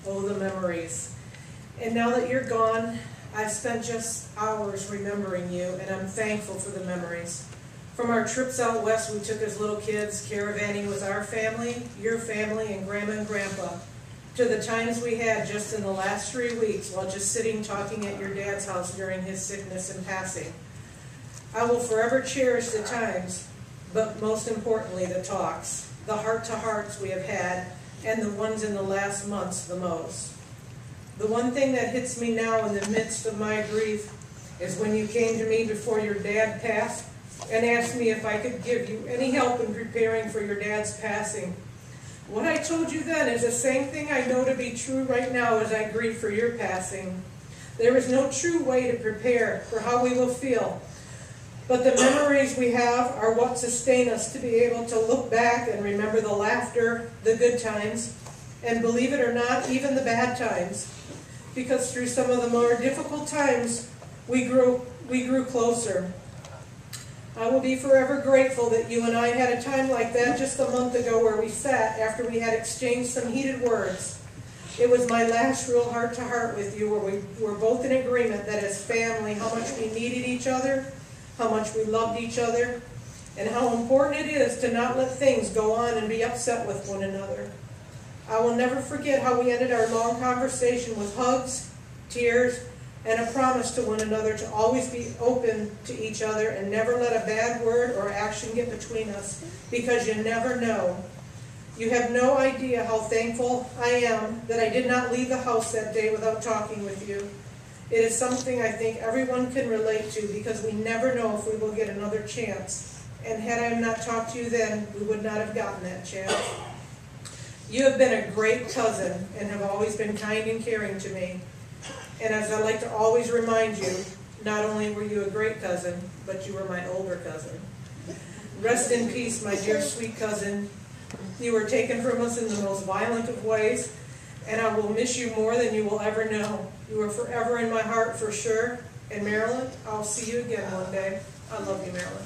Oh, the memories. And now that you're gone, I've spent just hours remembering you, and I'm thankful for the memories. From our trips out west we took as little kids, caravanning with our family, your family, and Grandma and Grandpa, to the times we had just in the last 3 weeks while just sitting talking at your dad's house during his sickness and passing. I will forever cherish the times, but most importantly the talks, the heart-to-hearts we have had, and the ones in the last months the most. The one thing that hits me now in the midst of my grief is when you came to me before your dad passed and asked me if I could give you any help in preparing for your dad's passing. What I told you then is the same thing I know to be true right now as I grieve for your passing. There is no true way to prepare for how we will feel, but the memories we have are what sustain us to be able to look back and remember the laughter, the good times, and believe it or not, even the bad times. Because through some of the more difficult times, we grew closer. I will be forever grateful that you and I had a time like that just a month ago where we sat after we had exchanged some heated words. It was my last real heart-to-heart with you where we were both in agreement that as family, how much we needed each other, how much we loved each other, and how important it is to not let things go on and be upset with one another. I will never forget how we ended our long conversation with hugs, tears, and a promise to one another to always be open to each other and never let a bad word or action get between us, because you never know. You have no idea how thankful I am that I did not leave the house that day without talking with you. It is something I think everyone can relate to, because we never know if we will get another chance. And had I not talked to you then, we would not have gotten that chance. You have been a great cousin and have always been kind and caring to me. And as I like to always remind you, not only were you a great cousin, but you were my older cousin. Rest in peace, my dear sweet cousin. You were taken from us in the most violent of ways, and I will miss you more than you will ever know. You are forever in my heart for sure. And Marilyn, I'll see you again one day. I love you, Marilyn.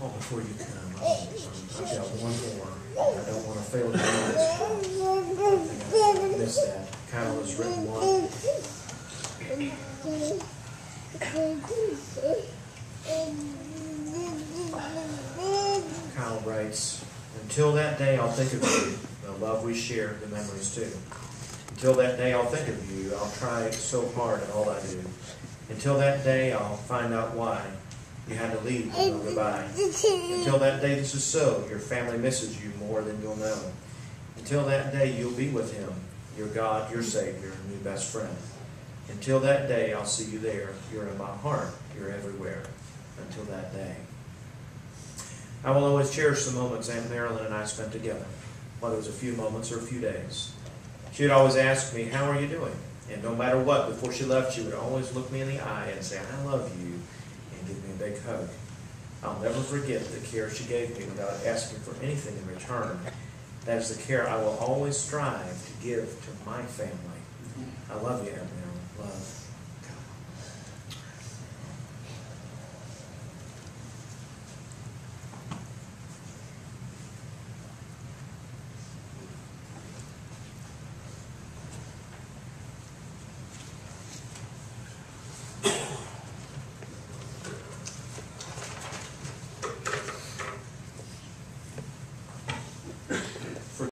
Oh, before you come, I've got one more. I don't want to fail to do this. I missed that. Kyle has written one. Kyle writes, "Until that day I'll think of you, the love we share, the memories too. Until that day I'll think of you, I'll try so hard in all I do. Until that day I'll find out why you had to leave and go goodbye. Until that day this is so, your family misses you more than you'll know. Until that day you'll be with him, your God, your Savior, new best friend. Until that day I'll see you there, you're in my heart, you're everywhere. Until that day." I will always cherish the moments Aunt Marilyn and I spent together, whether it was a few moments or a few days. She would always ask me, "How are you doing?" And no matter what, before she left, she would always look me in the eye and say, "I love you," and give me a big hug. I'll never forget the care she gave me without asking for anything in return. That is the care I will always strive to give to my family. I love you, Aunt Marilyn. Love.